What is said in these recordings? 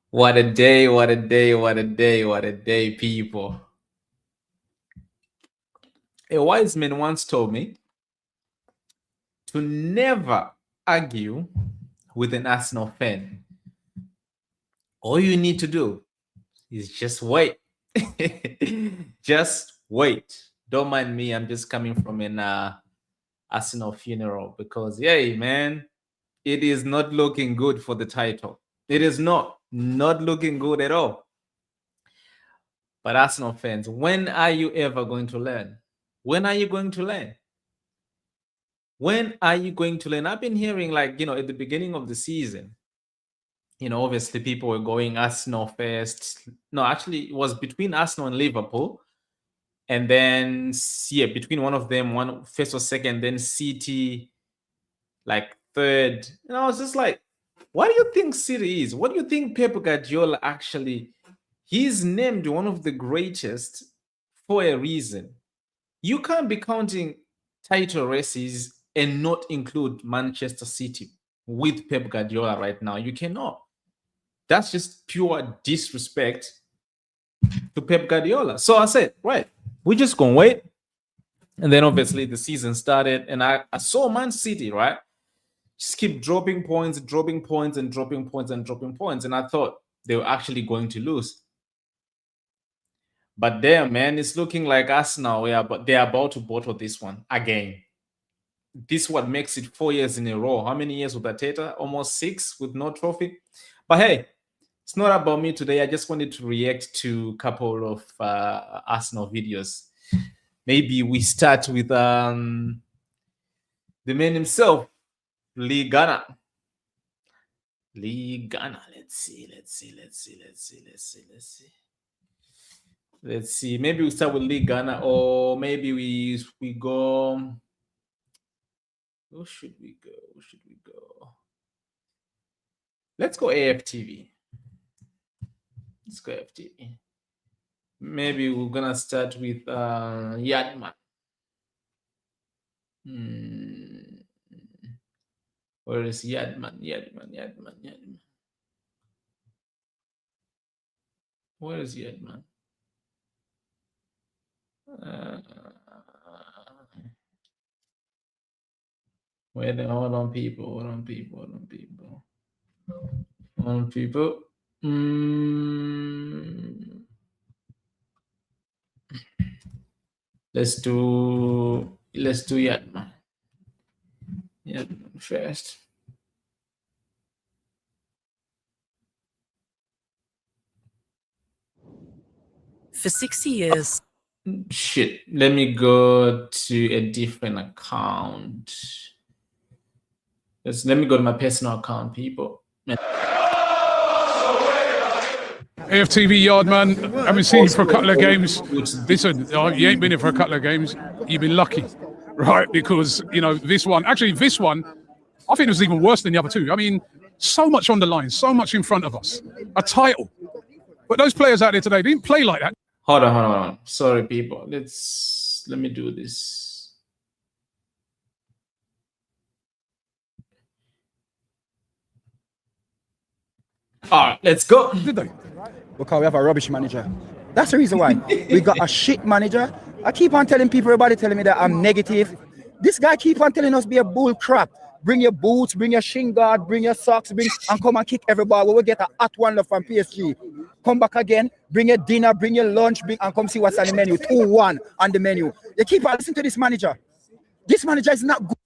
What a day, what a day, what a day, what a day, people. A wise man once told me to never argue with an Arsenal fan. All you need to do is just wait. Just wait. Don't mind me. I'm just coming from an Arsenal funeral because, yay, man, it is not looking good for the title. It is not looking good at all. But Arsenal fans, when are you ever going to learn? When are you going to learn? When are you going to learn? I've been hearing, like, at the beginning of the season, obviously people were going Arsenal first. No, actually, it was between Arsenal and Liverpool. And then, yeah, between one of them, one first or second, then City, like third. And I was just like, what do you think City is? What do you think Pep Guardiola actually? He's named one of the greatest for a reason. You can't be counting title races and not include Manchester City with Pep Guardiola right now. You cannot. That's just pure disrespect to Pep Guardiola. So I said, right, we're just going to wait. And then obviously the season started, and I saw Man City, right? Just keep dropping points, and dropping points. And I thought they were actually going to lose. But there, man, it's looking like Arsenal, but they're about to bottle this one again. This what makes it 4 years in a row. How many years with Arteta? Almost 6 with no trophy. But hey, it's not about me today. I just wanted to react to a couple of Arsenal videos. Maybe we start with the man himself, Lee Gunner. Lee Gunner. Let's see. Maybe we start with Lee Gunner, or maybe we go. Where should we go? Let's go AFTV. Let's go AFTV. Maybe we're gonna start with Yadman. Where is Yadman? Where is Yadman? Wait, hold on, people. Let's do Yadman. Yadman first. For 60 years. Shit. Let me go to a different account. Let me go to my personal account, people. AFTV Yardman, I haven't seen you for a couple of games. Listen, you ain't been here for a couple of games. You've been lucky, right? Because, this one, I think it was even worse than the other two. I mean, so much on the line, so much in front of us. A title. But those players out there today didn't play like that. Hold on. Sorry, people. Let me do this. All right, let's go. Did they? Because we have a rubbish manager. That's the reason why. We got a shit manager. I keep on telling people, everybody telling me that I'm negative. This guy keep on telling us be a bull crap. Bring your boots, bring your shin guard, bring your socks, and come and kick everybody. We will get a hot one love from PSG. Come back again, bring your dinner, bring your lunch, and come see what's on the menu. 2-1 on the menu. You keep on listening to this manager. This manager is not good.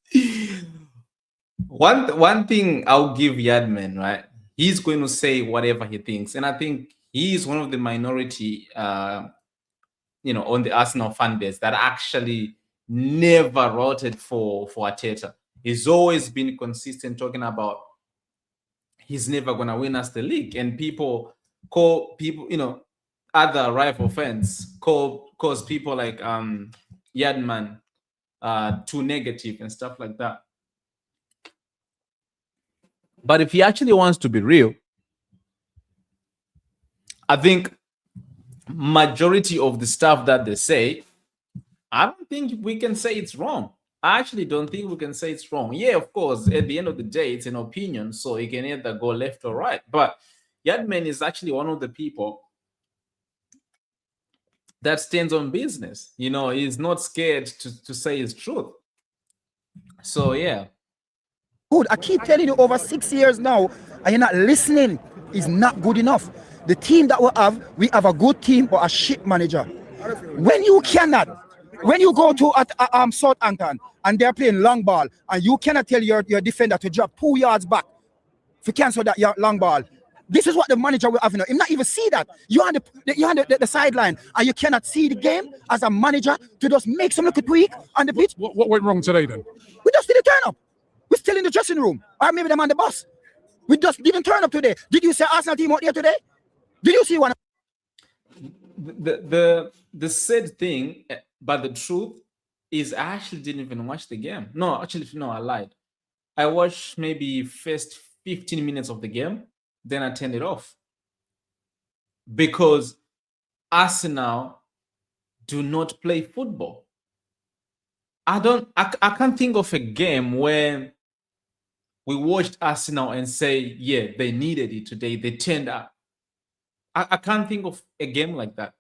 One thing I'll give Yadman, right? He's going to say whatever he thinks. And I think he is one of the minority, on the Arsenal fan base that actually never voted for Arteta. He's always been consistent talking about he's never going to win us the league. And people, other rival fans cause people like Yadman too negative and stuff like that. But if he actually wants to be real, I think majority of the stuff that they say I don't think we can say it's wrong. I actually don't think we can say it's wrong. Yeah, of course, at the end of the day, it's an opinion, so it can either go left or right. But Yadman is actually one of the people that stands on business. You know, he's not scared to say his truth. So yeah. Good. I keep telling you over 6 years now, and you're not listening. Is not good enough. The team that we have a good team, but a shit manager. When you go to Southampton and they're playing long ball, and you cannot tell your defender to drop 2 yards back to cancel that long ball. This is what the manager will have. You not even see that. You're on the sideline, and you cannot see the game as a manager to just make some little tweak on the pitch. What went wrong today then? We just didn't turn up. We're still in the dressing room, or maybe them on the bus. We just didn't turn up today. Did you see Arsenal team out there today? Did you see one? The sad thing, but the truth is, I actually didn't even watch the game. No, actually, no, I lied. I watched maybe first 15 minutes of the game, then I turned it off because Arsenal do not play football. I can't think of a game where we watched Arsenal and say, yeah, they needed it today. They turned up. I can't think of a game like that.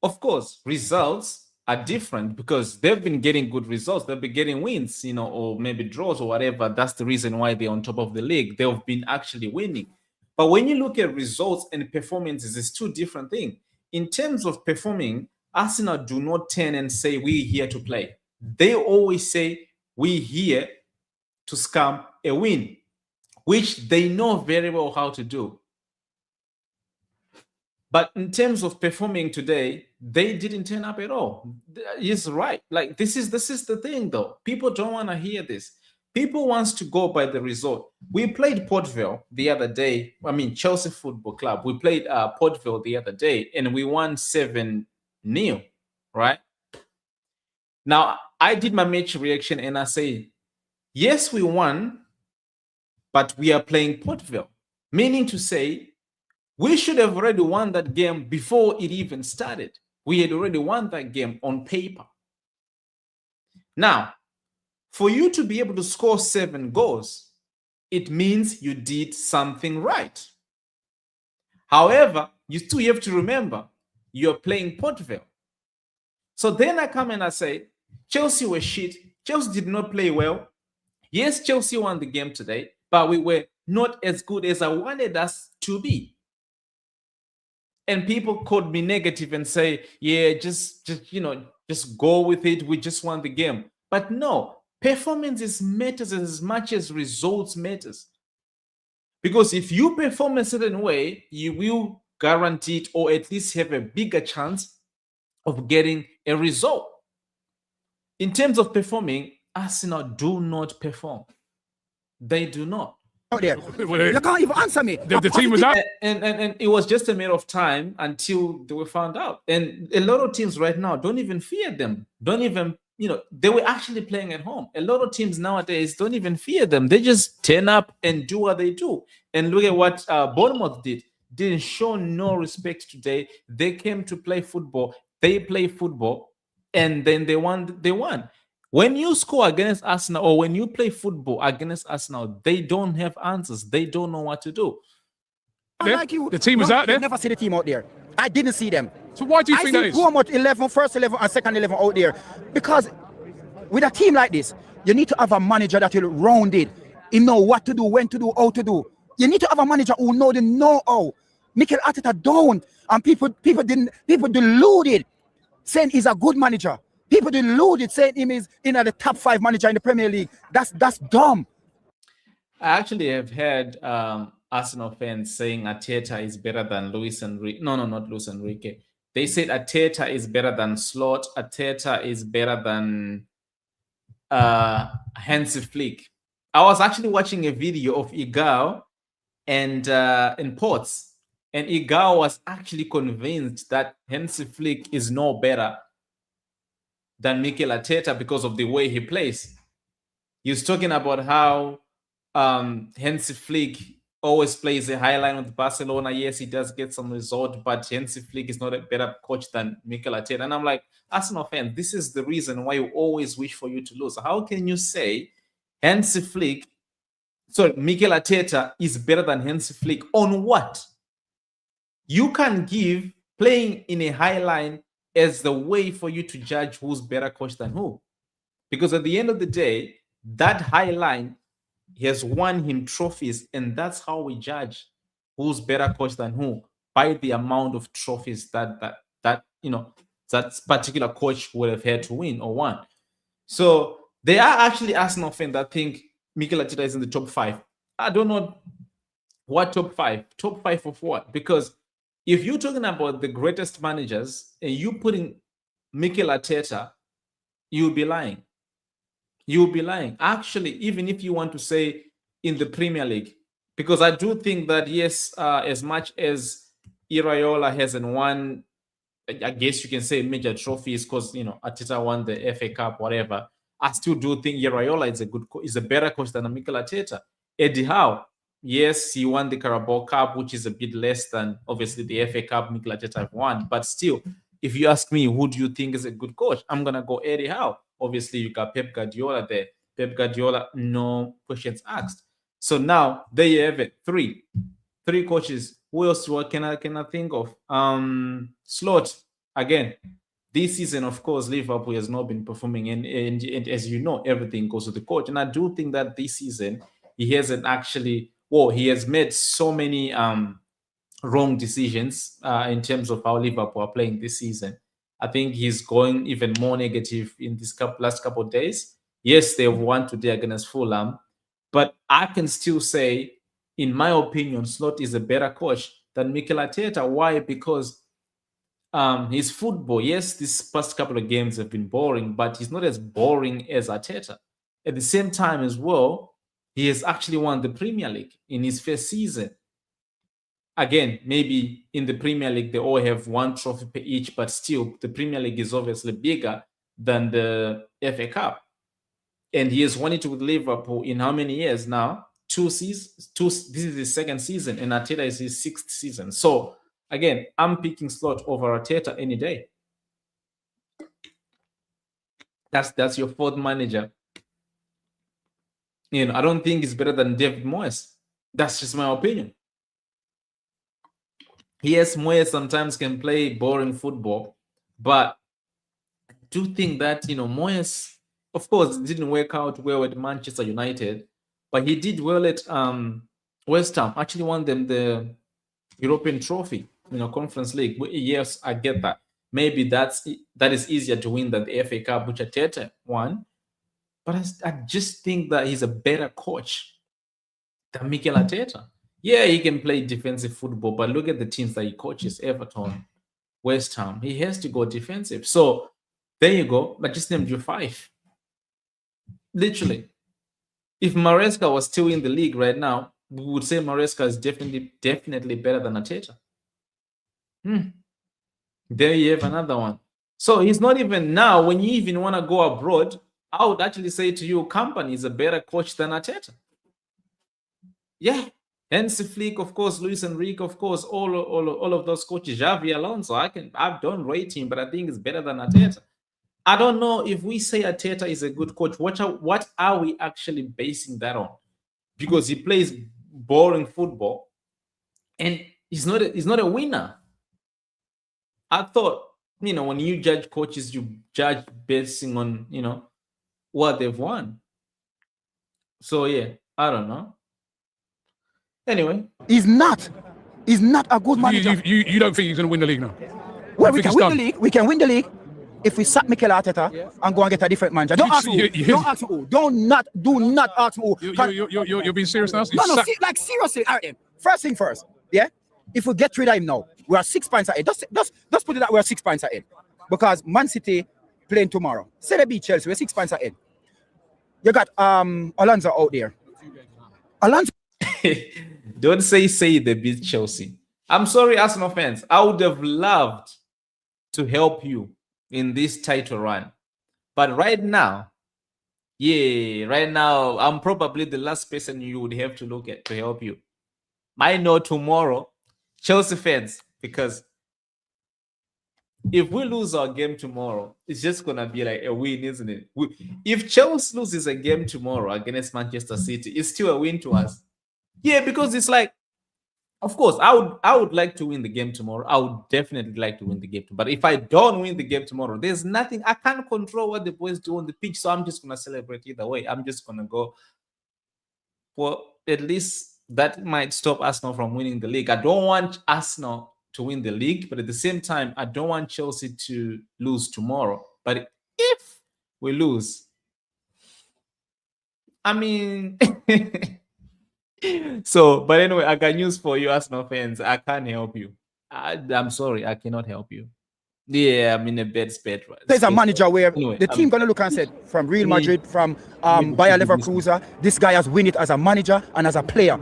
Of course, results are different because they've been getting good results. They've been getting wins, you know, or maybe draws or whatever. That's the reason why they're on top of the league. They've been actually winning. But when you look at results and performances, it's two different things. In terms of performing, Arsenal do not turn and say, we're here to play. They always say, we're here to scam a win, which they know very well how to do. But in terms of performing today, they didn't turn up at all. He's right. Like this is the thing, though. People don't want to hear this. People wants to go by the result. We played Port Vale the other day. I mean, Chelsea Football Club. We played Port Vale the other day, and we won 7-0, right? Now, I did my match reaction, and I say, yes, we won, but we are playing Port Vale. Meaning to say, we should have already won that game before it even started. We had already won that game on paper. Now, for you to be able to score 7 goals, it means you did something right. However, you still have to remember, you're playing Port Vale. So then I come and I say, Chelsea were shit. Chelsea did not play well. Yes, Chelsea won the game today, but we were not as good as I wanted us to be. And people called me negative and say, yeah, just go with it. We just won the game. But no, performances matters as much as results matters. Because if you perform a certain way, you will guarantee it, or at least have a bigger chance of getting a result. In terms of performing, Arsenal do not perform. They do not. Out there. You can't even answer me. The team was out. And it was just a matter of time until they were found out. And a lot of teams right now don't even fear them. Don't even, they were actually playing at home. A lot of teams nowadays don't even fear them. They just turn up and do what they do. And look at what Bournemouth did. Didn't show no respect today. They came to play football. They play football. And then they won. When you score against Arsenal, or when you play football against Arsenal, they don't have answers. They don't know what to do. Like you, the team was out there. I never see the team out there. I didn't see them. So why do you think that is? Bournemouth 11, first 11 and second 11 out there. Because with a team like this, you need to have a manager that will round it. You know what to do, when to do, how to do. You need to have a manager who know the know-how. Mikel Arteta don't. And people deluded saying he's a good manager. People deluded saying him is the top 5 manager in the Premier League. That's dumb. I actually have heard Arsenal fans saying Arteta is better than Luis Enrique. No, not Luis Enrique. They said Arteta is better than Slot. Arteta is better than Hansi Flick. I was actually watching a video of Igao and Potts, and Igao was actually convinced that Hansi Flick is no better than Mikel Arteta because of the way he plays. He was talking about how Hansi Flick always plays a high line with Barcelona. Yes, he does get some result, but Hansi Flick is not a better coach than Mikel Arteta. And I'm like, Arsenal fan, this is the reason why you always wish for you to lose. How can you say Hansi Flick, sorry, Mikel Arteta is better than Hansi Flick on what? You can give playing in a high line as the way for you to judge who's better coach than who. Because at the end of the day, that high line has won him trophies, and that's how we judge who's better coach than who, by the amount of trophies that that particular coach would have had to win or won. So there are actually Arsenal fans that think Mikel Arteta is in the top 5. I don't know what top 5. Top 5 of what? Because if you're talking about the greatest managers and you putting Mikel Arteta, you'll be lying. You'll be lying. Actually, even if you want to say in the Premier League, because I do think that, yes, as much as Iraola hasn't won, I guess you can say major trophies because, Arteta won the FA Cup, whatever. I still do think Iraola is a better coach than Mikel Arteta. Eddie Howe, yes, he won the Carabao Cup, which is a bit less than, obviously, the FA Cup Mikel Arteta have won. But still, if you ask me, who do you think is a good coach? I'm going to go Eddie Howe. Obviously, you got Pep Guardiola there. Pep Guardiola, no questions asked. So now, there you have it. Three coaches. Who else can I think of? Slot, again. This season, of course, Liverpool has not been performing. And as you know, everything goes to the coach. And I do think that this season, he hasn't actually... Well, he has made so many wrong decisions in terms of how Liverpool are playing this season. I think he's going even more negative in this last couple of days. Yes, they've won today against Fulham, but I can still say, in my opinion, Slot is a better coach than Mikel Arteta. Why? Because his football, yes, these past couple of games have been boring, but he's not as boring as Arteta. At the same time as well, he has actually won the Premier League in his first season. Again, maybe in the Premier League, they all have one trophy per each, but still, the Premier League is obviously bigger than the FA Cup. And he has won it with Liverpool in how many years now? 2 seasons. This is his second season, and Arteta is his 6th season. So, again, I'm picking Slot over Arteta any day. That's your 4th manager. I don't think he's better than David Moyes. That's just my opinion. Yes, Moyes sometimes can play boring football, but I do think that, Moyes, of course, didn't work out well at Manchester United, but he did well at West Ham. Actually won them the European trophy, Conference League. Yes, I get that. Maybe that is easier to win than the FA Cup, which Arteta won. But I just think that he's a better coach than Mikel Arteta. Yeah, he can play defensive football, but look at the teams that he coaches: Everton, West Ham. He has to go defensive. So there you go. I just named you 5. Literally. If Maresca was still in the league right now, we would say Maresca is definitely better than Arteta. There you have another one. So he's not even now, when you even want to go abroad, I would actually say to you, Company is a better coach than Arteta. Yeah. Hansi Flick, of course, Luis Enrique, of course, all of those coaches. Xavi Alonso, I don't rate him, but I think it's better than Arteta. I don't know if we say Arteta is a good coach. What are we actually basing that on? Because he plays boring football, and he's not a winner. I thought, when you judge coaches, you judge basing on, what they've won. So yeah, I don't know. Anyway, He's not a good manager. You don't think he's going to win the league now? Well, we can win the league. We can win the league if we sack Mikel Arteta and go and get a different manager. Don't ask me who. Don't ask me who. Do not ask me who. You're being serious now? No, seriously. All right, first thing first, yeah? If we get rid of him now, we are 6 points ahead. Just put it that we are 6 points ahead. Because Man City playing tomorrow. Say they beat Chelsea, we're 6 points ahead. You got Alonso out there. Alonso. Don't say they beat Chelsea. I'm sorry, Arsenal fans. I would have loved to help you in this title run. But right now, I'm probably the last person you would have to look at to help you. I know tomorrow, Chelsea fans, because if we lose our game tomorrow, it's just gonna be like a win, isn't it? If Chelsea loses a game tomorrow against Manchester City, it's still a win to us. Yeah, because it's like, of course, I would like to win the game tomorrow. I would definitely like to win the game. But if I don't win the game tomorrow, there's nothing I can't control what the boys do on the pitch. So I'm just gonna celebrate either way. I'm just gonna go. Well, at least that might stop Arsenal from winning the league. I don't want Arsenal to win the league, but at the same time, I don't want Chelsea to lose tomorrow. But if we lose, I mean, so, but anyway, I got news for you, Arsenal fans. I can't help you. I'm sorry, I cannot help you. Yeah, I'm in a bad spot. There's a manager where Anyway, the team gonna look and say, from Real Madrid, from Bayer Leverkusen, this guy has win it as a manager and as a player.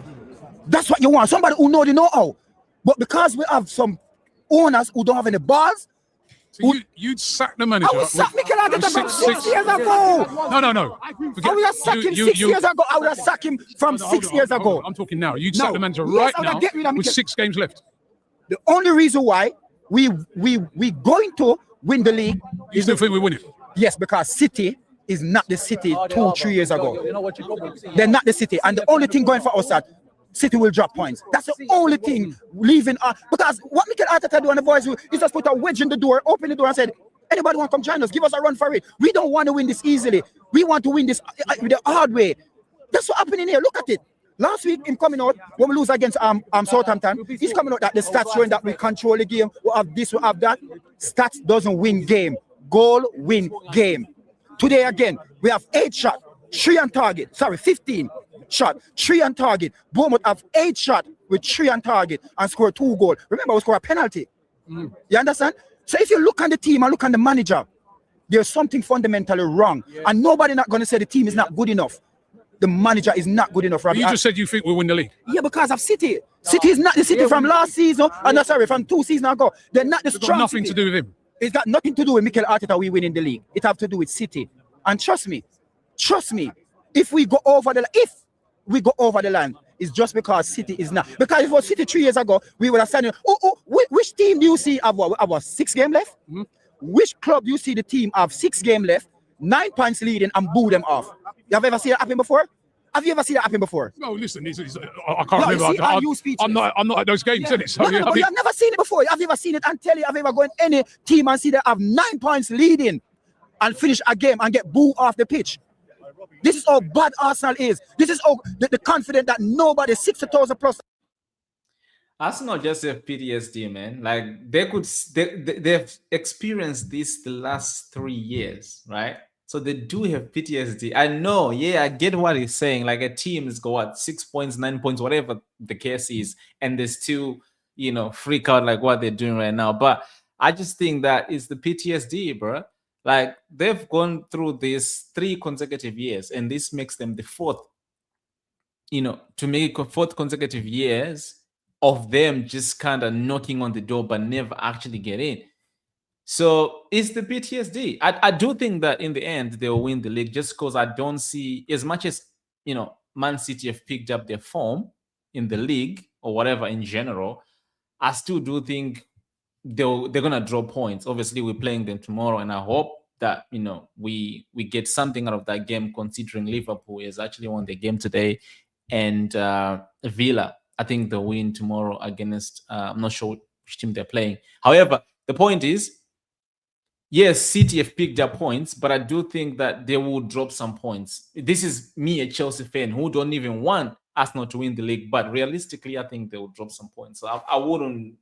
That's what you want. Somebody who know the know-how. But because we have some owners who don't have any balls, So you'd sack the manager. I was sacked Mikel Arteta about 6 years ago. No. I would have sacked him 6 years ago. I would have sacked him from 6 years ago. I'm talking now. You'd No. sack the manager Yes, right I would now get rid of with Mikel. 6 games left. The only reason why we going to win the league You is still think we win it? yes, because City is not the City 2-3 years ago. They're not the City, and the only thing going for us that City will drop points. That's the only thing leaving us. Because what Mikel Arteta do on the boys is just put a wedge in the door, open the door, and said, "Anybody want to come join us? Give us a run for it. We don't want to win this easily. We want to win this the hard way." That's what happening here. Look at it. Last week, him coming out when we lose against Southampton, he's coming out that the stats showing that we control the game. We have this, we have that. Stats doesn't win game. Goal win game. Today again, we have 8 shots, 3 on target. Sorry, 15 shot, 3 on target. Bournemouth have 8 shots with 3 on target and score 2 goals. Remember, we score a penalty. You understand? So if you look on the team and look on the manager, there's something fundamentally wrong. And nobody not going to say the team is not good enough. The manager is not good enough. You just said you think we'll win the league. Yeah, because of City. City is not the City from last season. No, sorry, from 2 seasons ago. They're not the It's got strong nothing City. to do with him. It's got nothing to do with Mikel Arteta. We win in the league. It have to do with City. And trust me, if we go over the line, it's just because City is not. Because if it was City 3 years ago, we would have said, which team do you see have 6 games left? Which club do you see the team have 6 games left, 9 points leading, and boo them off? You have ever seen that happen before? Have you ever seen that happen before? No, listen, I can't No, you remember. see, are you speechless? I'm not at those games, innit? So, No, I you have never seen it before. Have you ever seen it and tell you, have you ever gone any team and see they have 9 points leading and finish a game and get booed off the pitch? This is how bad Arsenal is. This is how the confident that nobody 60,000 plus. Arsenal just have PTSD, man. Like they've experienced this the last 3 years, right? So they do have PTSD. I know, yeah, I get what he's saying. Like a team is got what, 6 points, 9 points, whatever the case is, and they still, freak out like what they're doing right now. But I just think that it's the PTSD, bro. Like they've gone through this 3 consecutive years, and this makes them the 4th. To make it 4th consecutive years of them just kind of knocking on the door but never actually get in. So it's the PTSD. I do think that in the end they'll win the league, just because I don't see, as much as Man City have picked up their form in the league or whatever in general, I still do think they're gonna draw points. Obviously, we're playing them tomorrow, and I hope that we get something out of that game, considering Liverpool is actually won the game today, and Villa, I think they'll win tomorrow against I'm not sure which team they're playing. However, the point is, yes, City have picked up points, but I do think that they will drop some points. This is me, a Chelsea fan, who don't even want Arsenal to win the league, but realistically, I think they will drop some points. So I wouldn't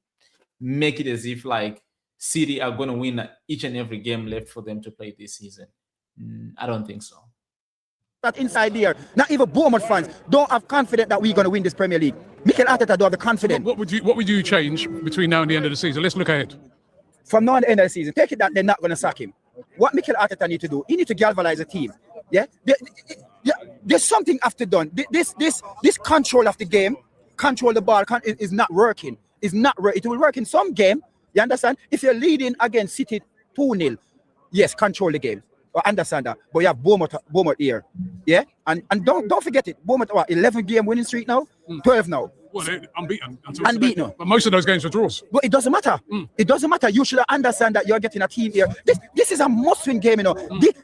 make it as if like City are going to win each and every game left for them to play this season. I don't think so. That inside there, not even Bournemouth fans don't have confidence that we're going to win this Premier League. Mikel Arteta don't have the confidence. What would you change between now and the end of the season? Let's look ahead. From now and the end of the season, take it that they're not going to sack him. What Mikel Arteta need to do, he need to galvanize the team. Yeah, there's something after done. This control of the game, control the ball, is not working. It's not working. It will work in some game. You understand? If you're leading against City 2-0, yes, control the game. I understand that. But you have Bournemouth here. Yeah? And don't forget it. Bournemouth, 11 game winning streak now? 12 now. Well, they're unbeaten. Unbeaten. But most of those games were draws. But it doesn't matter. It doesn't matter. You should understand that you're getting a team here. This is a must-win game, you know.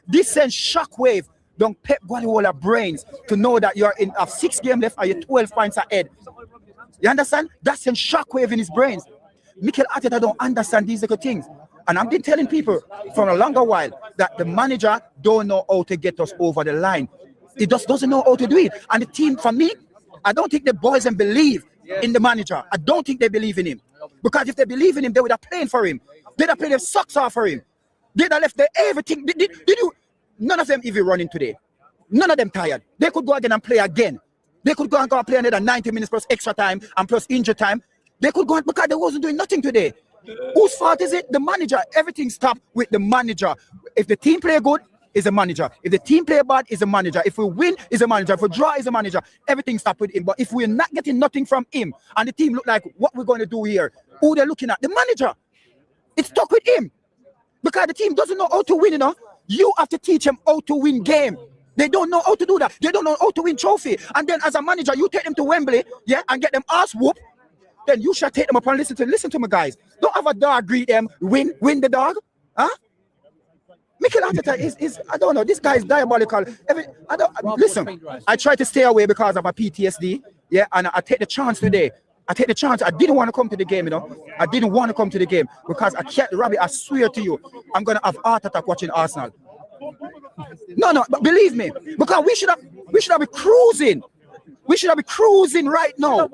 This sends shockwave down Pep Guardiola brains to know that you're in a 6 game left and you're 12 points ahead. You understand? That sends shockwave in his brains. Mikel Arteta don't understand these little things. And I've been telling people for a longer while that the manager don't know how to get us over the line. He just doesn't know how to do it. And the team, for me, I don't think the boys can believe in the manager. I don't think they believe in him. Because if they believe in him, they would have played for him. They'd have played their socks off for him. They'd have left their everything. Did you? None of them even running today. None of them tired. They could go again and play again. They could go and play another 90 minutes plus extra time and plus injury time. They could go because they wasn't doing nothing today. Whose fault is it? The manager. Everything stopped with the manager. If the team play good, is a manager. If the team play bad, is a manager. If we win, is a manager. If we draw, is a manager. Everything stopped with him. But if we're not getting nothing from him and the team look like what we're going to do here, who they're looking at? The manager. It's stuck with him. Because the team doesn't know how to win, you know. You have to teach them how to win game. They don't know how to do that. They don't know how to win trophy. And then as a manager, you take them to Wembley, yeah, and get them ass whoop. Then you shall take them up and listen to my guys. Don't have a dog greet them, win the dog. Huh? Mikel Arteta is I don't know, this guy is diabolical. Listen, I try to stay away because of my PTSD, yeah, and I take the chance today. I take the chance. I didn't want to come to the game, you know. I didn't want to come to the game because I can't, Robbie, I swear to you, I'm going to have heart attack watching Arsenal. No, but believe me, because we should have been cruising. We should have been cruising right now.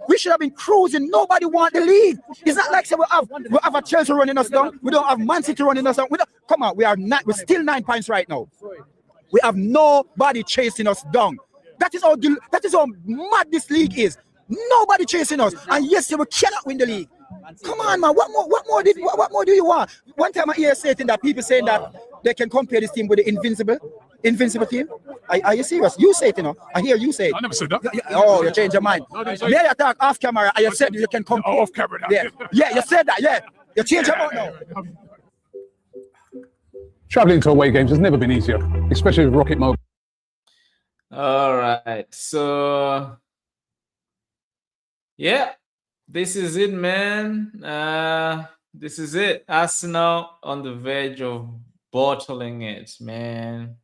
We should have been cruising. Nobody want the league. It's not like say we have a Chelsea running us down. We don't have Man City running us down. Come on, we're still 9 points right now. We have nobody chasing us down. That is how mad this league is. Nobody chasing us. And yes, we cannot win the league. Come on, man. What more do you want? One time I hear saying that people saying that they can compare this team with the invincible team. Are you serious? You say it, you know. I hear you say it. I never said that. Oh, you change your mind. Yeah, you talk off camera and you said you can compare. Off camera. Yeah, you said that. Yeah, you change your mind now. Traveling to away games has never been easier, especially with Rocket Mobile. All right. So, yeah, this is it, man. This is it. Arsenal on the verge of bottling it, man.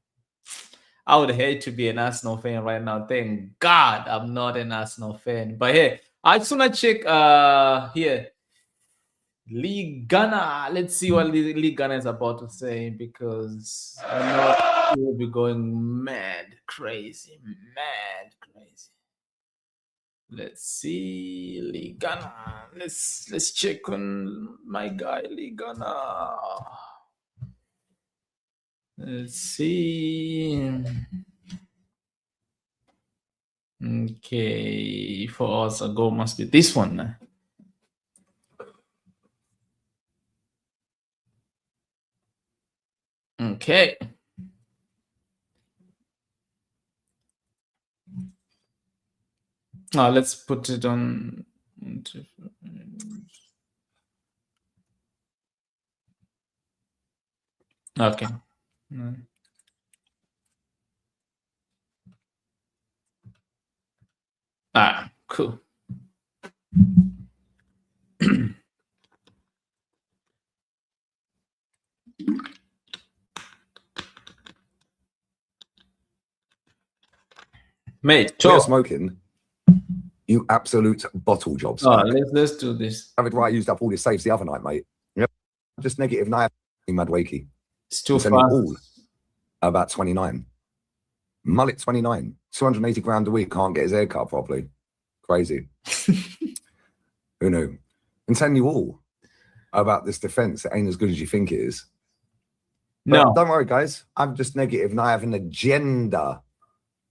I would hate to be an Arsenal fan right now. Thank God I'm not an Arsenal fan. But hey, I just want to check here. League Ghana. Let's see what League Ghana is about to say because I know he will be going mad, crazy. Let's see League Ghana. Let's check on my guy League Ghana. Let's see. Okay, 4 hours ago must be this one. Okay. Let's put it on. Okay. Cool. Mate, You're smoking. You absolute bottle job. Let's do this. David Wright used up all his saves the other night, mate. Yep. Just negative 9. Mad Wakey. It's too fast. All about 29. Mullet 29. 280 grand a week. Can't get his hair cut properly. Crazy. Who knew? And telling you all about this defense that ain't as good as you think it is. But No, don't worry, guys. I'm just negative and I have an agenda.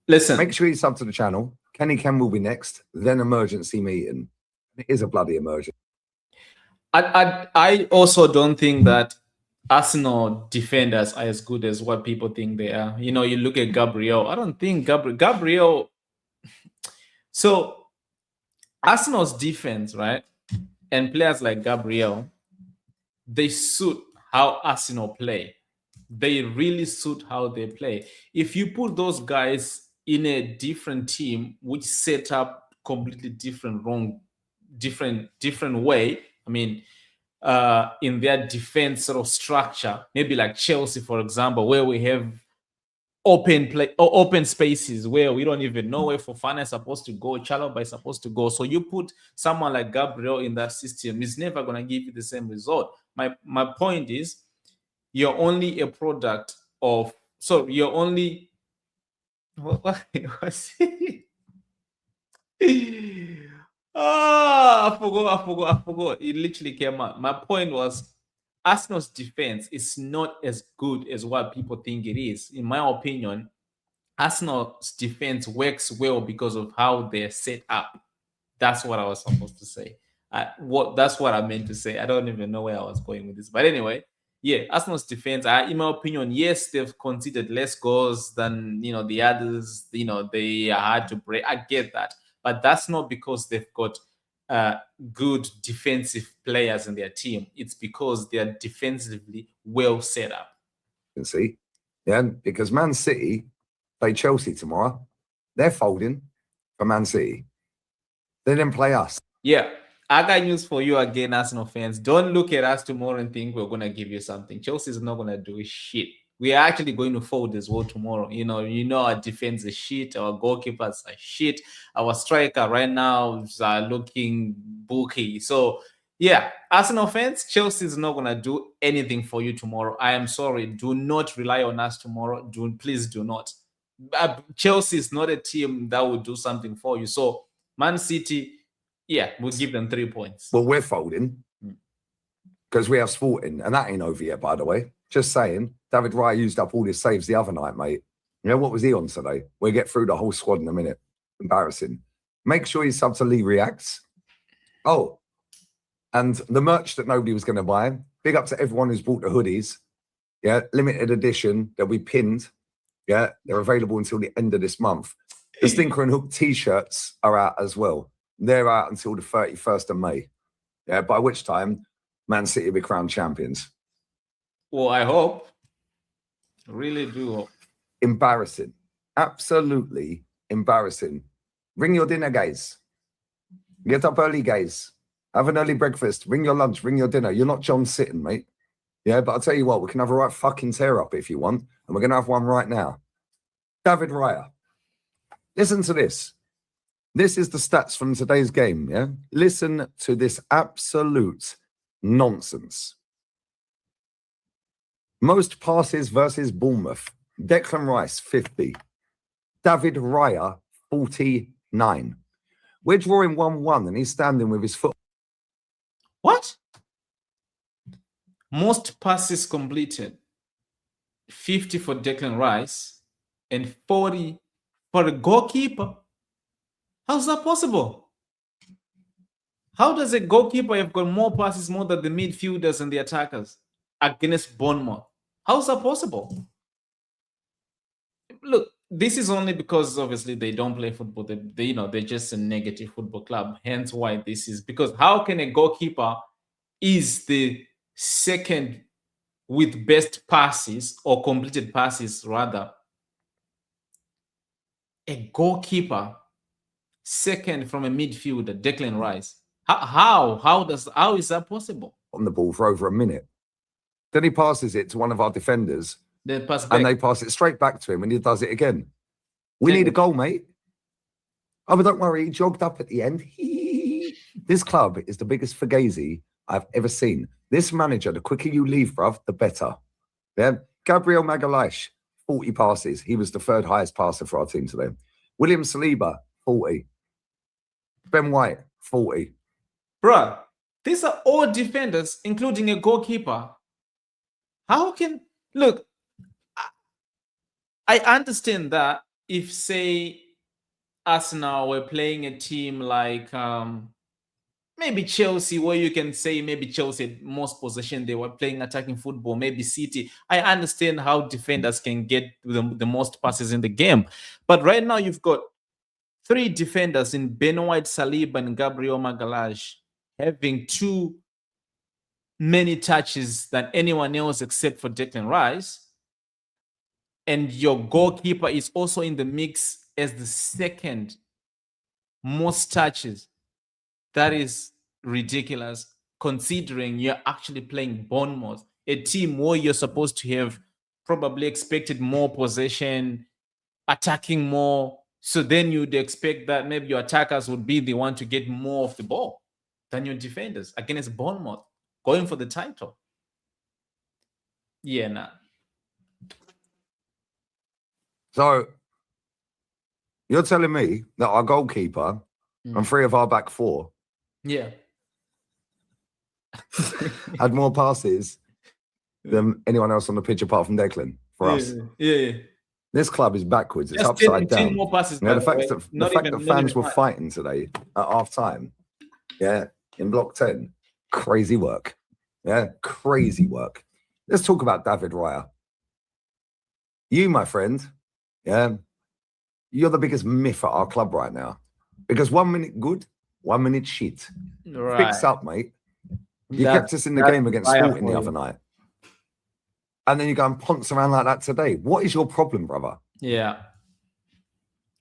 listen. Make sure you sub to the channel. Kenny Ken will be next. Then emergency meeting. It is a bloody emergency. I also don't think that Arsenal defenders are as good as what people think they are. You know, you look at Gabriel. I don't think Gabriel. So Arsenal's defense, right, and players like Gabriel, they suit how Arsenal play. They really suit how they play. If you put those guys in a different team, which set up completely different way. I mean, in their defense sort of structure, maybe like Chelsea, for example, where we have open play or open spaces where we don't even know where Fofana is supposed to go, Chalobah is supposed to go. So you put someone like Gabriel in that system, he's never going to give you the same result. My point is, you're only a product of, so you're only what was it? I forgot. It literally came out. My point was, Arsenal's defense is not as good as what people think it is. In my opinion, Arsenal's defense works well because of how they're set up. That's what I was supposed to say. That's what I meant to say. I don't even know where I was going with this. But anyway, yeah, Arsenal's defense, in my opinion, yes, they've conceded less goals than the others. They are hard to break. I get that. But that's not because they've got good defensive players in their team. It's because they are defensively well set up. You can see, yeah, because Man City play Chelsea tomorrow. They're folding for Man City. They didn't play us. Yeah, I got news for you again, Arsenal fans. Don't look at us tomorrow and think we're going to give you something. Chelsea's not going to do shit. We are actually going to fold as well tomorrow. Our defense is shit. Our goalkeepers are shit. Our striker right now is looking booky. So, yeah, Arsenal fans, Chelsea is not going to do anything for you tomorrow. I am sorry. Do not rely on us tomorrow. Please do not. Chelsea is not a team that will do something for you. So, Man City, yeah, we'll give them 3 points. Well, we're folding because we have Sporting, and that ain't over yet, by the way. Just saying, David Raya used up all his saves the other night, mate. What was he on today? We'll get through the whole squad in a minute. Embarrassing. Make sure you sub to Lee Reacts. Oh, and the merch that nobody was going to buy. Big up to everyone who's bought the hoodies. Yeah, limited edition that we pinned. Yeah, they're available until the end of this month. The Stinker and Hook t-shirts are out as well. They're out until the 31st of May. Yeah, by which time Man City will be crowned champions. Well, I hope. Really do hope. Embarrassing. Absolutely embarrassing. Bring your dinner, guys. Get up early, guys. Have an early breakfast. Bring your lunch. Bring your dinner. You're not John Sitton, mate. Yeah, but I'll tell you what, we can have a right fucking tear up if you want. And we're going to have one right now. David Raya. Listen to this. This is the stats from today's game, yeah? Listen to this absolute nonsense. Most passes versus Bournemouth. Declan Rice, 50. David Raya, 49. We're drawing 1-1 and he's standing with his foot. What? Most passes completed. 50 for Declan Rice and 40 for the goalkeeper. How's that possible? How does a goalkeeper have got more passes more than the midfielders and the attackers against Bournemouth? How's that possible? Look, this is only because obviously they don't play football. They're just a negative football club. Hence why this is, because how can a goalkeeper is the second with best passes or completed passes rather? A goalkeeper second from a midfielder, Declan Rice. How is that possible? On the ball for over a minute. Then he passes it to one of our defenders. They pass back. And they pass it straight back to him and he does it again. We need a goal, mate. Oh, but don't worry, he jogged up at the end. This club is the biggest fugazi I've ever seen. This manager, the quicker you leave, bruv, the better. Yeah. Gabriel Magalhaes, 40 passes. He was the third highest passer for our team today. William Saliba, 40. Ben White, 40. Bruh, these are all defenders, including a goalkeeper. How can... Look, I understand that if, say, Arsenal were playing a team like maybe Chelsea, where you can say maybe Chelsea had most possession, they were playing attacking football, maybe City. I understand how defenders can get the most passes in the game. But right now you've got three defenders in Ben White, Saliba, and Gabriel Magalhaes having too many touches than anyone else except for Declan Rice. And your goalkeeper is also in the mix as the second most touches. That is ridiculous, considering you're actually playing Bournemouth, a team where you're supposed to have probably expected more possession, attacking more. So then you'd expect that maybe your attackers would be the one to get more of the ball than your defenders against Bournemouth, going for the title. Yeah, nah. So you're telling me that our goalkeeper and 3 of our back 4 Yeah. had more passes than anyone else on the pitch apart from Declan for us. Yeah. This club is backwards. It's Just upside 10 down. more passes, You know, by the the fact way. that Not the fact even- that not fans even were five. fighting today at half time, yeah, in block 10, crazy work. Yeah, crazy work. Let's talk about David Raya. You, my friend, yeah, you're the biggest myth at our club right now. Because 1 minute good, 1 minute shit. Right. Fix up, mate. You That's- kept us in the that's game against Raya Sporting the for other you. night. And then you go and ponce around like that today. What is your problem, brother? Yeah.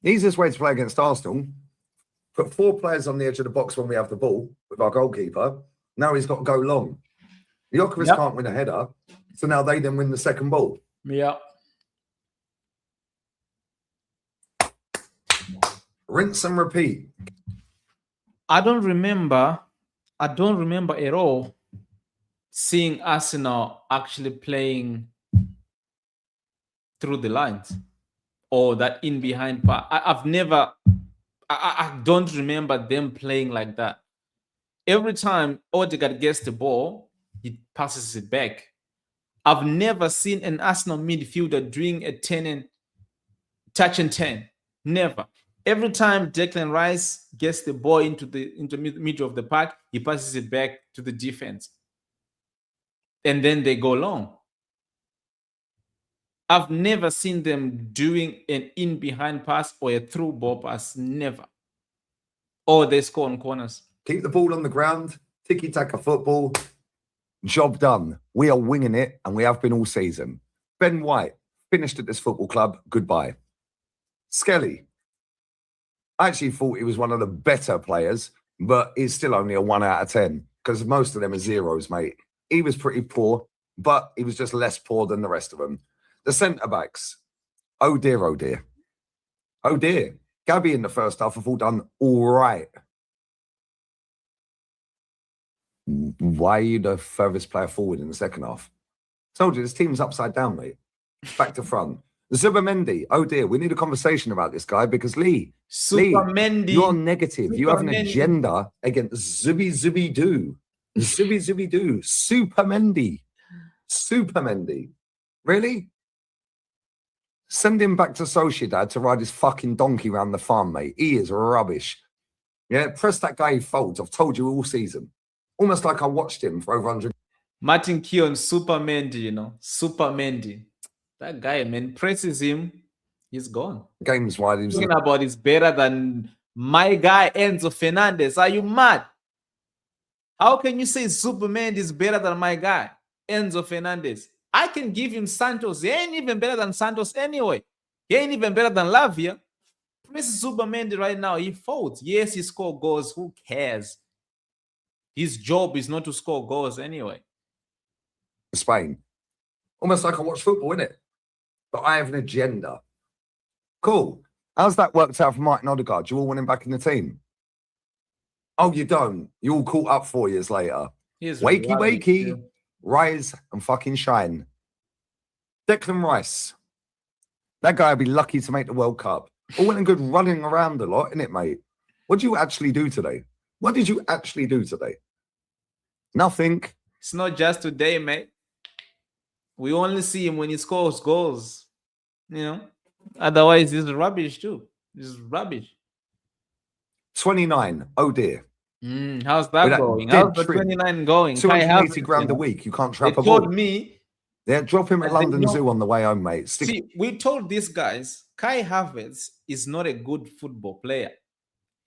Easiest way to play against Arsenal, put 4 players on the edge of the box when we have the ball with our goalkeeper. Now he's got to go long. The Jokeris Yep. can't win a header, so now they then win the second ball. Yeah. Rinse and repeat. I don't remember at all seeing Arsenal actually playing through the lines or that in behind part. I don't remember them playing like that. Every time Odegaard gets the ball, he passes it back. I've never seen an Arsenal midfielder doing a 10 and touch and 10. Never. Every time Declan Rice gets the ball into the middle of the park, he passes it back to the defense. And then they go long. I've never seen them doing an in behind pass or a through ball pass. Never. Or they score on corners. Keep the ball on the ground. Tiki-taka football. Job done. We are winging it, and we have been all season. Ben White, finished at this football club. Goodbye. Skelly. I actually thought he was one of the better players, but he's still only a 1 out of 10 because most of them are zeros, mate. He was pretty poor, but he was just less poor than the rest of them. The centre-backs. Oh, dear, oh, dear. Oh, dear. Gabby in the first half have all done all right. Why are you the furthest player forward in the second half? Told you, this team's upside down, mate. Back to front. Zubimendi, oh dear, we need a conversation about this guy because Lee, Supermendi. you're negative. You have an Supermendi. agenda against Zubi-Doo. Zubi-Doo. Supermendi. Really? Send him back to Sociedad to ride his fucking donkey around the farm, mate. He is rubbish. Yeah, press that guy he folds. I've told you all season. Almost like I watched him for over 100. Martin Keown, Supermendi, Supermendi. That guy, man, presses him, he's gone. games wide. He was Talking about is better than my guy Enzo Fernandez. Are you mad? How can you say Superman is better than my guy Enzo Fernandez? I can give him Santos. He ain't even better than Santos anyway. He ain't even better than Lavia. Press Superman right now. He folds. Yes, he scored goals. Who cares? His job is not to score goals anyway. Spain. Almost like I watch football, innit? But I have an agenda. Cool. How's that worked out for Martin Odegaard? You all want him back in the team? Oh, you don't. You all caught up 4 years later. He's Wakey, rubbish, wakey. too. Rise and fucking shine. Declan Rice. That guy would be lucky to make the World Cup. All well and good running around a lot, innit, mate? What did you actually do today? What did you actually do today? Nothing. It's not just today, mate. We only see him when he scores goals. Otherwise, he's rubbish too. He's rubbish. 29. Oh dear. How's that With that going? dead How's the trip. 29 going? Kai 280 Havertz, grand a week. You can't They trap a told ball. me. Yeah, drop him at And they London know- Zoo on the way home, mate. Stick See, we told these guys Kai Havertz is not a good football player.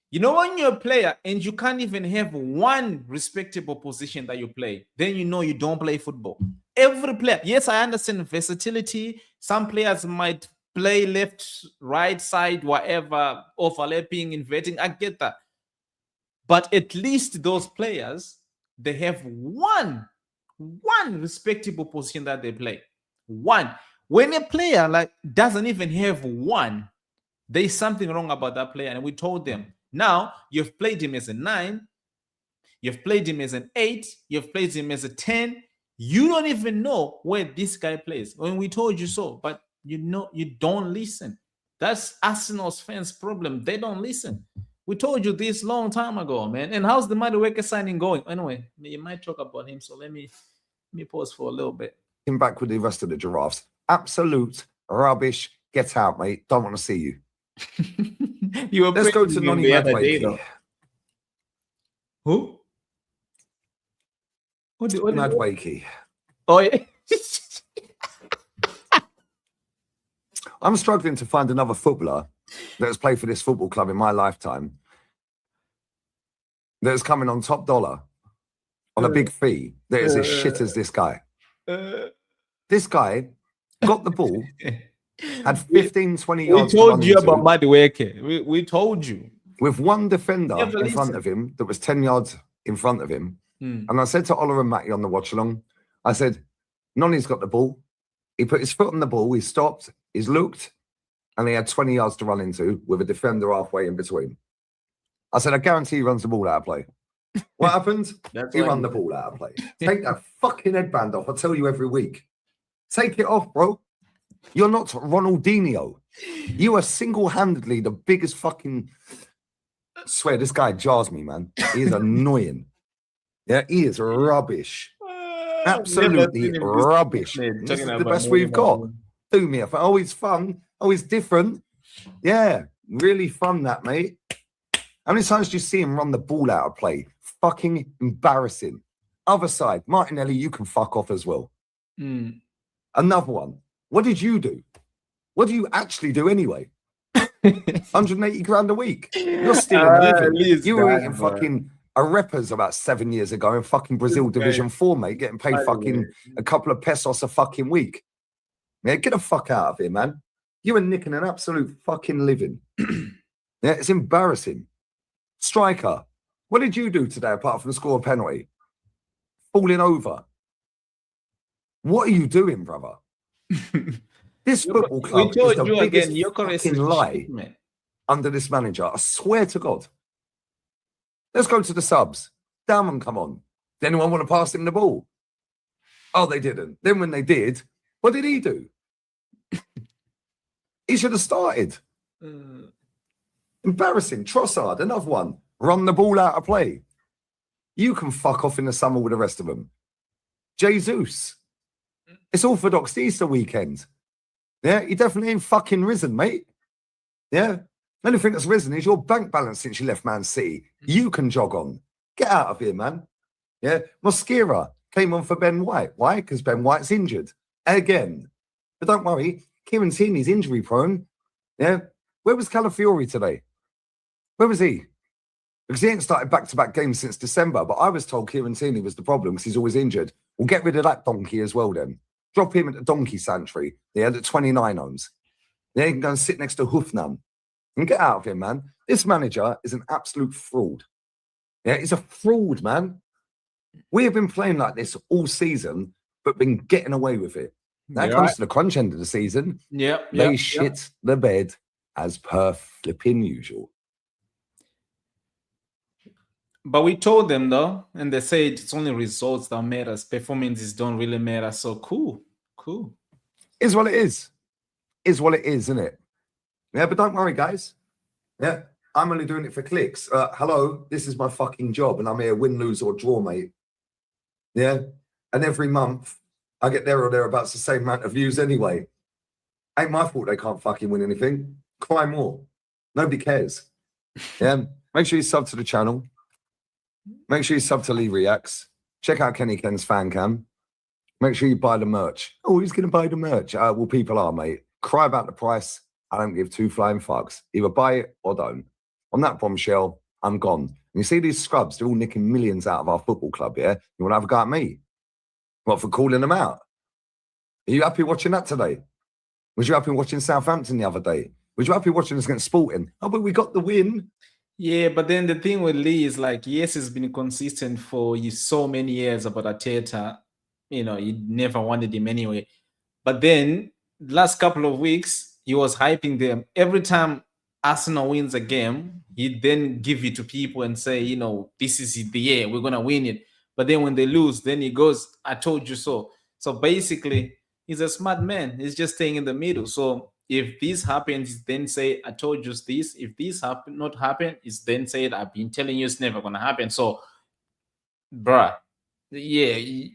You know, when you're a player and you can't even have one respectable position that you play, then you know you don't play football. Every player, yes, I understand versatility. Some players might play left, right side, whatever, overlapping, inverting. I get that. But at least those players, they have one respectable position that they play. One. When a player like doesn't even have one, there's something wrong about that player. And we told them, now you've played him as a 9, you've played him as an 8, you've played him as a 10. You don't even know where this guy plays. When we told you so, but you don't listen. That's Arsenal's fans' problem. They don't listen. We told you this long time ago, man. And how's the Madueke signing going? Anyway, you might talk about him. So let me pause for a little bit. Him back with the rest of the giraffes. Absolute rubbish. Get out, mate. Don't want to see you. Let's go to Nonny Madueke. Who? Madueke. Oh, yeah. I'm struggling to find another footballer that has played for this football club in my lifetime that is coming on top dollar on a big fee that is as shit as this guy. This guy got the ball, had 15, 20 yards. We told you about Madueke. We told you. With one defender in front of him that was 10 yards in front of him. And I said to Ola and Matty on the watch along, I said, Nonny's got the ball. He put his foot on the ball. He stopped. He's looked. And he had 20 yards to run into with a defender halfway in between. I said, I guarantee he runs the ball out of play. What happened? He ran the ball out of play. Take that fucking headband off. I tell you every week. Take it off, bro. You're not Ronaldinho. You are single-handedly the biggest fucking... I swear, this guy jars me, man. He is annoying. Yeah, he is rubbish. Absolutely rubbish. This is the best we've got. Do me a favor. Oh, he's fun. Oh, he's different. Yeah, really fun, that, mate. How many times do you see him run the ball out of play? Fucking embarrassing. Other side, Martinelli, you can fuck off as well. Another one. What did you do? What do you actually do anyway? 180 grand a week. You're still in the living. You were eating fucking arepas about 7 years ago in fucking Brazil Division 4, mate, getting paid fucking a couple of pesos a fucking week. Yeah, get the fuck out of here, man. You were nicking an absolute fucking living. Yeah, it's embarrassing. Striker, what did you do today apart from score a penalty? Falling over. What are you doing, brother? This football club is the biggest fucking lie under this manager. I swear to God. Let's go to the subs. Dalman, come on. Did anyone want to pass him the ball? Oh, they didn't. Then when they did, what did he do? He should have started. Embarrassing. Trossard, another one. Run the ball out of play. You can fuck off in the summer with the rest of them. Jesus. It's Orthodox Easter weekend. Yeah, he definitely ain't fucking risen, mate. Yeah. The only thing that's risen is your bank balance since you left Man City. You can jog on. Get out of here, man. Yeah. Mosquera came on for Ben White. Why? Because Ben White's injured. Again. But don't worry, Kieran Tierney's injury prone. Yeah. Where was Calafiori today? Where was he? Because he ain't started back-to-back games since December, but I was told Kieran Tierney was the problem because he's always injured. We'll get rid of that donkey as well then. Drop him at the donkey sanctuary. Yeah, at 29 ohms. Yeah, he can go and sit next to Hoofnam. And get out of here, man. This manager is an absolute fraud. Yeah, he's a fraud, man. We have been playing like this all season, but been getting away with it. That comes to the crunch end of the season. They shit the bed as per flipping usual. But we told them though, and they said it's only results that matters. Performances don't really matter. So cool. Is what it is. Is what it is, isn't it? Yeah, but don't worry, guys. Yeah, I'm only doing it for clicks. Hello, this is my fucking job, and I'm here win, lose, or draw, mate. Yeah, and every month I get there or thereabouts the same amount of views anyway. Ain't my fault they can't fucking win anything. Cry more. Nobody cares. Yeah, make sure you sub to the channel. Make sure you sub to Lee Reacts. Check out Kenny Ken's fan cam. Make sure you buy the merch. Oh, who's going to buy the merch? Well, people are, mate. Cry about the price. I don't give two flying fucks. Either buy it or don't. On that bombshell, I'm gone. And you see these scrubs, they're all nicking millions out of our football club, yeah? You want to have a go at me? What, for calling them out? Are you happy watching that today? Was you happy watching Southampton the other day? Was you happy watching us against Sporting? Oh, but we got the win. Yeah, but then the thing with Lee is like, yes, he's been consistent for so many years about Arteta. You know, you never wanted him anyway. But then last couple of weeks, he was hyping them. Every time Arsenal wins a game, he'd then give it to people and say, you know, this is the year, we're gonna win it. But then when they lose, then he goes, I told you so. So basically, he's a smart man. He's just staying in the middle. So if this happens, then say, I told you this. If this not happen, it's then said, I've been telling you it's never gonna happen. So, bruh, yeah,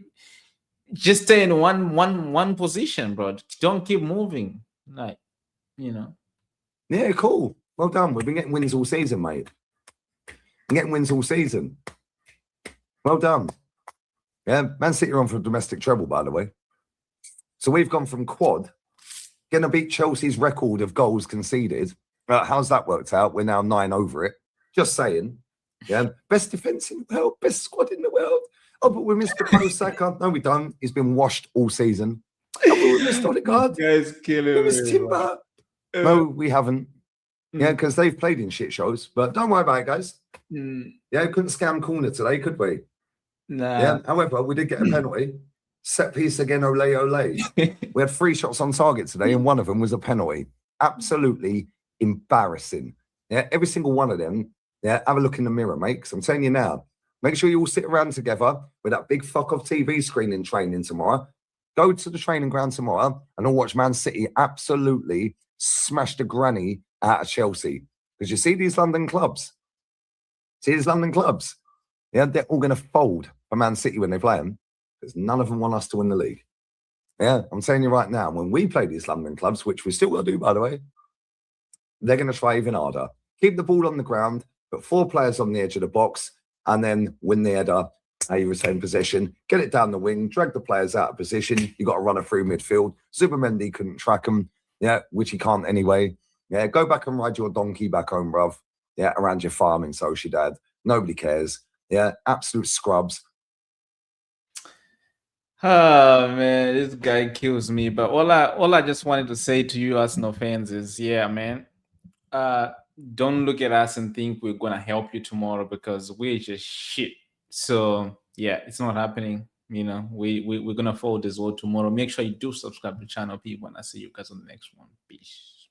just stay in one position, bro. Don't keep moving. Like, you know. Yeah, cool. Well done. We've been getting wins all season, mate. Been getting wins all season. Well done. Yeah, Man City are on for domestic treble, by the way. So we've gone from quad, going to beat Chelsea's record of goals conceded. How's that worked out? We're now 9 over it. Just saying. Yeah, best defense in the world, best squad in the world. Oh, but we missed the Pro Saka. No, we don't. He's been washed all season. Oh, but we missed Odegaard. Guys, killing We missed Timber. No, we haven't. Yeah, because they've played in shit shows. But don't worry about it, guys. Yeah, couldn't scam corner today, could we? Nah. Yeah. However, we did get a penalty. Set piece again, ole ole. We had 3 shots on target today, and one of them was a penalty. Absolutely embarrassing. Yeah, every single one of them. Yeah, have a look in the mirror, mate. Because I'm telling you now, make sure you all sit around together with that big fuck off TV screen in training tomorrow. Go to the training ground tomorrow and I'll watch Man City absolutely smash the granny out of Chelsea. Because you see these London clubs. Yeah, they're all going to fold for Man City when they play them. Because none of them want us to win the league. Yeah, I'm telling you right now, when we play these London clubs, which we still will do, by the way, they're going to try even harder. Keep the ball on the ground, put 4 players on the edge of the box, and then win the header. You retain possession, get it down the wing, drag the players out of position. You got to run it through midfield. Zubimendi couldn't track them, yeah, which he can't anyway. Yeah, go back and ride your donkey back home, bruv. Yeah, around your farm in Sociedad. Nobody cares. Yeah, absolute scrubs. Oh man, this guy kills me. But all I just wanted to say to you Arsenal fans is, yeah, man, don't look at us and think we're gonna help you tomorrow, because we're just shit. So yeah, it's not happening. You know, we're gonna fold as well tomorrow. Make sure you do subscribe to the channel, people, and I see you guys on the next one. Peace.